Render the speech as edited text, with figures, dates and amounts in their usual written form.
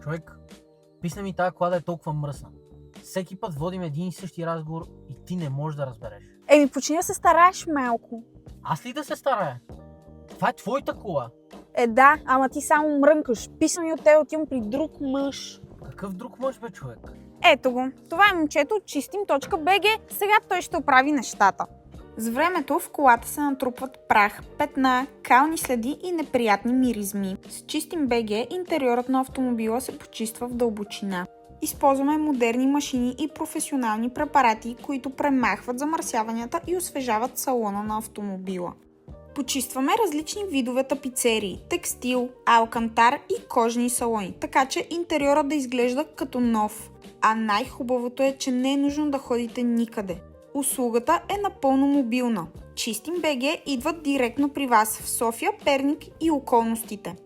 Човек, писна ми тази кола да е толкова мръсна. Всеки път водим един и същи разговор и ти не можеш да разбереш. Почни да се стараеш малко. Аз ли да се старая? Това е твоята кола. Да, ама ти само мрънкаш. Писна ми от те, отивам при друг мъж. Какъв друг мъж бе, човек? Ето го. Това е момчето от чистим.bg. Сега той ще оправи нещата. С времето в колата се натрупват прах, петна, кални следи и неприятни миризми. С Чистим.bg интериорът на автомобила се почиства в дълбочина. Използваме модерни машини и професионални препарати, които премахват замърсяванията и освежават салона на автомобила. Почистваме различни видове тапицерии, текстил, алкантар и кожни салони, така че интериорът да изглежда като нов. А най-хубавото е, че не е нужно да ходите никъде. Услугата е напълно мобилна. Чистим.bg идват директно при вас в София, Перник и околностите.